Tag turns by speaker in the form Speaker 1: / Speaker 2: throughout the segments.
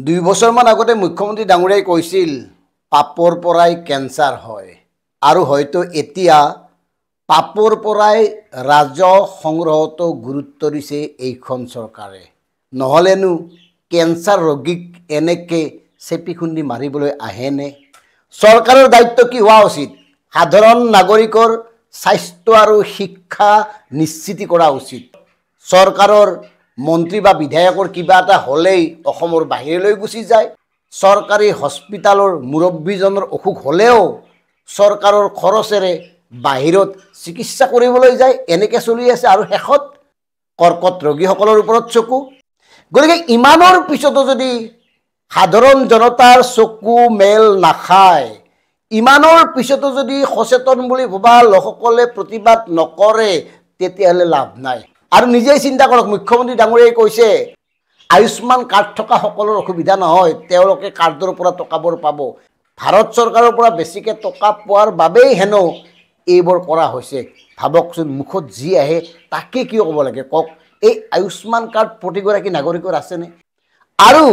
Speaker 1: 2 বছৰমান আগতে মুখ্যমন্ত্ৰী ডাঙৰীয়াই কৈছিল পাপৰ পৰাই কেঞ্চাৰ হয় আৰু হয়তো এতিয়া পাপৰ পৰাই ৰাজহ সংগ্ৰহতো গুৰুত্ব দিছে এইখন চৰকাৰে নহলেনো কেঞ্চাৰ ৰোগীক এনেকে চেপি খুন্দি মাৰিবলৈ আহেনে চৰকাৰৰ দায়িত্ব কি হোৱা উচিত সাধাৰণ নাগৰিকৰ স্বাস্থ্য আৰু শিক্ষা নিশ্চিত কৰা উচিত চৰকাৰৰ মন্ত্ৰী বা বিধায়কৰ কিবা এটা হলেই অসমৰ বাহিৰলৈ গুচি যায় চৰকাৰী হস্পিটালৰ মুৰব্বীজনৰ অসুখ হলেও চৰকাৰৰ খৰচেৰে বাহিৰত চিকিৎসা কৰিবলৈ যায় এনেকে চলি আছে আৰু শেষত কৰ্কট ৰোগীসকলৰ ওপৰত চকু গতিকে ইমানৰ পিছতো যদি সাধাৰণ জনতাৰ চকু মেল নাখায় ইমানৰ পিছতো যদি সচেতন বুলি ভবা লোকসকলে প্ৰতিবাদ নকৰে তেতিয়াহলে লাভ নাই আৰু নিজেই চিন্তা কৰক মুখ্যমন্ত্ৰী ডাঙৰীয়াই কৈছে আয়ুষ্মান কাৰ্ড থকা সকলৰ অসুবিধা নহয় তেওঁলোকে কাৰ্ডৰ পৰা টকাবোৰ পাব ভাৰত চৰকাৰৰ পৰা বেছিকে টকা পোৱাৰ বাবেই হেনো এইবোৰ কৰা হৈছে ভাবকচোন মুখত যি আহে তাকে কিয় ক'ব লাগে কক এই আয়ুষ্মান কাৰ্ড প্ৰতিগৰাকী নাগৰিকৰ আছেনে আৰু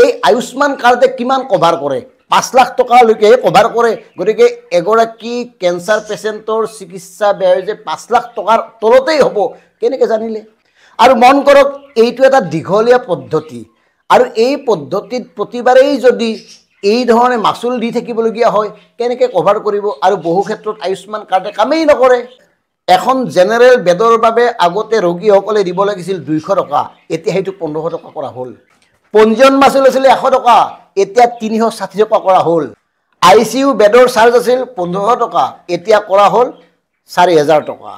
Speaker 1: এই আয়ুষ্মান কাৰ্ডে কিমান কভাৰ কৰে 5 লাখ টকালৈকে কভাৰ কৰে গতিকে এগৰাকী কেঞ্চাৰ পেচেণ্টৰ চিকিৎসা ব্যয় যে 5 লাখ টকাৰ তলতেই হ'ব কেনেকৈ জানিলে আৰু মন কৰক এইটো এটা দীঘলীয়া পদ্ধতি আৰু এই পদ্ধতিত প্ৰতিবাৰেই যদি এই ধৰণে মাচুল দি থাকিবলগীয়া হয় কেনেকৈ কভাৰ কৰিব আৰু বহু ক্ষেত্ৰত আয়ুষ্মান কাৰ্ডে কামেই নকৰে এখন জেনেৰেল বেডৰ বাবে আগতে ৰোগীসকলে দিব লাগিছিল 200 টকা এতিয়া সেইটো 1500 টকা কৰা হ'ল পঞ্জীয়ন মাচুল আছিল 100 টকা এতিয়া 360 টকা কৰা হ'ল আইসিইউ বেডৰ চাৰ্জ আছিল 1500 টকা এতিয়া কৰা হ'ল 4000 টকা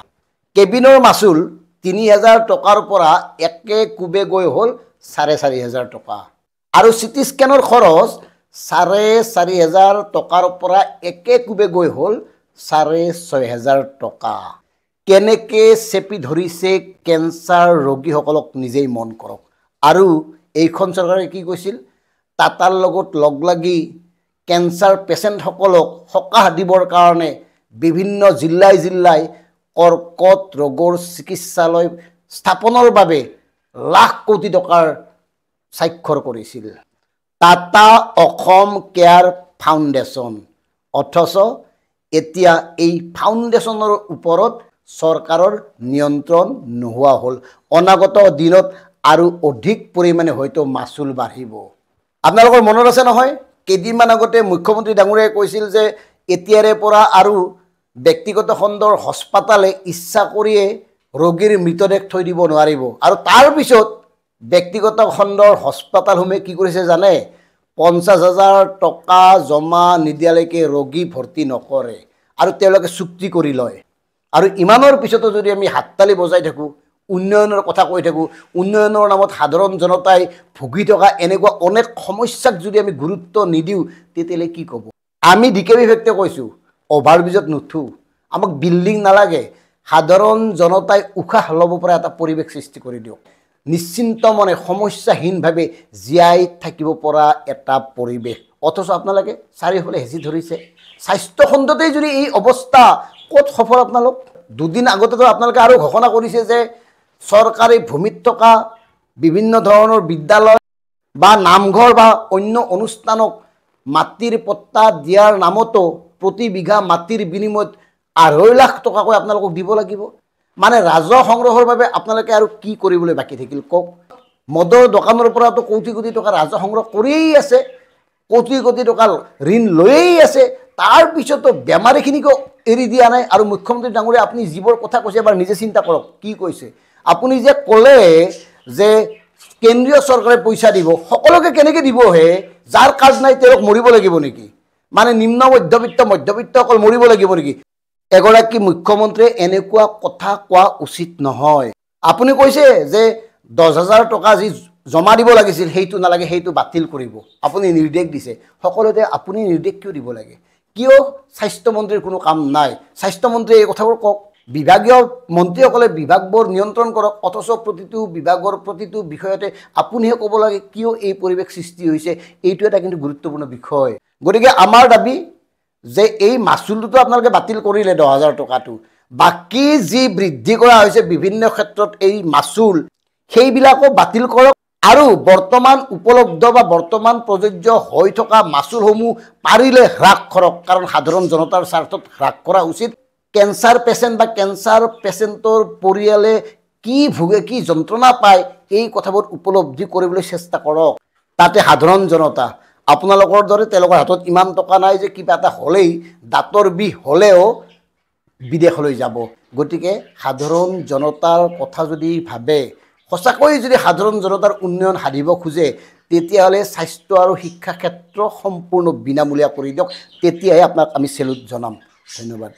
Speaker 1: কেবিনৰ মাচুল 3000 টকাৰ পৰা একে কুবে গৈ হ'ল 4500 টকা আৰু সিটি স্ক্যানৰ খৰচ 4500 টকাৰ পৰা একে কুবে গৈ হ'ল 6500 টকা কেনেকে চেপি ধৰিছে কেঞ্চাৰ ৰোগীসকলক নিজেই মন কৰক আৰু এইখন চৰকাৰে কি কৈছিল টাটাৰ লগত লগ লাগি কেঞ্চাৰ পেচেণ্টসকলক সকাহ দিবৰ কাৰণে বিভিন্ন জিল্লাই কৰ্কট ৰোগৰ চিকিৎসালয় স্থাপনৰ বাবে লাখ কোটি টকাৰ স্বাক্ষৰ কৰিছিল টাটা অসম কেয়াৰ ফাউণ্ডেশ্যন অথচ এতিয়া এই ফাউণ্ডেশ্যনৰ ওপৰত চৰকাৰৰ নিয়ন্ত্ৰণ নোহোৱা হ'ল অনাগত দিনত আৰু অধিক পৰিমাণে হয়তো মাচুল বাঢ়িব আপোনালোকৰ মনত আছে নহয় কেইদিনমান আগতে মুখ্যমন্ত্ৰী ডাঙৰীয়াই কৈছিল যে এতিয়াৰে পৰা আৰু ব্যক্তিগত খণ্ডৰ হস্পিটালে ইচ্ছা কৰিয়ে ৰোগীৰ মৃতদেহ থৈ দিব নোৱাৰিব আৰু তাৰ পিছত ব্যক্তিগত খণ্ডৰ হস্পিটালসমূহে কি কৰিছে জানে 50,000 টকা জমা নিদিয়ালৈকে ৰোগী ভৰ্তি নকৰে আৰু তেওঁলোকে চুক্তি কৰি লয় আৰু ইমানৰ পিছতো যদি আমি হাততালি বজাই থাকো উন্নয়নৰ কথা কৈ থাকো উন্নয়নৰ নামত সাধাৰণ জনতাই ভুগি থকা এনেকুৱা অনেক সমস্যাক যদি আমি গুৰুত্ব নিদিও তেতিয়ালে কি ক'ব আমি ডিকেবি ব্যক্তিয়ে কৈছো অভাৰব্ৰিজত নুঠো আমাক বিল্ডিং নালাগে সাধাৰণ জনতাই উশাহ ল'ব পৰা এটা পৰিৱেশ সৃষ্টি কৰি দিয়ক নিশ্চিন্ত মনে সমস্যাহীনভাৱে জীয়াই থাকিব পৰা এটা পৰিৱেশ অথচ আপোনালোকে চাৰিওফালে হেঁচি ধৰিছে স্বাস্থ্য খণ্ডতেই যদি এই অৱস্থা ক'ত সফল আপোনালোক দুদিন আগতেতো আপোনালোকে আৰু ঘোষণা কৰিছে যে চৰকাৰী ভূমিত থকা বিভিন্ন ধৰণৰ বিদ্যালয় বা নামঘৰ বা অন্য অনুষ্ঠানক মাটিৰ পট্টা দিয়াৰ নামতো প্ৰতি বিঘা মাটিৰ বিনিময়ত 2.5 লাখ টকাকৈ আপোনালোকক দিব লাগিব মানে ৰাজহ সংগ্ৰহৰ বাবে আপোনালোকে আৰু কি কৰিবলৈ বাকি থাকিল কক মদৰ দোকানৰ পৰাতো কোটি কোটি টকা ৰাজহ সংগ্ৰহ কৰিয়েই আছে কোটি কোটি টকা ঋণ লৈয়েই আছে তাৰ পিছতো বেমাৰীখিনিকো এৰি দিয়া নাই আৰু মুখ্যমন্ত্ৰী ডাঙৰীয়া আপুনি যিবোৰ কথা কৈছে এবাৰ নিজে চিন্তা কৰক কি কৈছে আপুনি যে ক'লে যে কেন্দ্ৰীয় চৰকাৰে পইচা দিব সকলোকে কেনেকৈ দিব হে যাৰ কাজ নাই তেওঁক মৰিব লাগিব নেকি মানে নিম্ন মধ্যবিত্ত অকল মৰিব লাগিব নেকি এগৰাকী মুখ্যমন্ত্ৰীয়ে এনেকুৱা কথা কোৱা উচিত নহয় আপুনি কৈছে যে 10,000 টকা যি জমা দিব লাগিছিল সেইটো নালাগে সেইটো বাতিল কৰিব আপুনি নিৰ্দেশ দিছে সকলোতে আপুনি নিৰ্দেশ কিয় দিব লাগে কিয় স্বাস্থ্য মন্ত্ৰীৰ কোনো কাম নাই স্বাস্থ্য মন্ত্ৰী এই কথাবোৰ কক বিভাগীয় মন্ত্ৰীসকলে বিভাগবোৰ নিয়ন্ত্ৰণ কৰক অথচ প্ৰতিটো বিভাগৰ প্ৰতিটো বিষয়তে আপুনিহে ক'ব লাগে কিয় এই পৰিৱেশ সৃষ্টি হৈছে এইটো এটা কিন্তু গুৰুত্বপূৰ্ণ বিষয় গতিকে আমাৰ দাবী যে এই মাচুলটো আপোনালোকে বাতিল কৰিলে 10,000 টকাটো বাকি যি বৃদ্ধি কৰা হৈছে বিভিন্ন ক্ষেত্ৰত এই মাচুল সেইবিলাকো বাতিল কৰক আৰু বৰ্তমান উপলব্ধ বা বৰ্তমান প্ৰযোজ্য হৈ থকা মাচুলসমূহ পাৰিলে হ্ৰাস কৰক, কাৰণ সাধাৰণ জনতাৰ স্বাৰ্থত হ্ৰাস কৰা উচিত। কেঞ্চাৰ পেচেণ্ট বা কেঞ্চাৰ পেচেণ্টৰ পৰিয়ালে কি ভোগে, কি যন্ত্ৰণা পায়, এই কথাবোৰ উপলব্ধি কৰিবলৈ চেষ্টা কৰক। তাতে সাধাৰণ জনতা আপোনালোকৰ দৰে তেওঁলোকৰ হাতত ইমান টকা নাই যে কিবা এটা হ'লেই, দাঁতৰ বিষ হ'লেও বিদেশলৈ যাব। গতিকে সাধাৰণ জনতাৰ কথা যদি ভাবে, সঁচাকৈ যদি সাধাৰণ জনতাৰ উন্নয়ন সাধিব খোজে, তেতিয়াহ'লে স্বাস্থ্য আৰু শিক্ষা ক্ষেত্ৰ সম্পূৰ্ণ বিনামূলীয়া কৰি দিয়ক। তেতিয়াহে আপোনাক আমি চেলুট জনাম। ধন্যবাদ।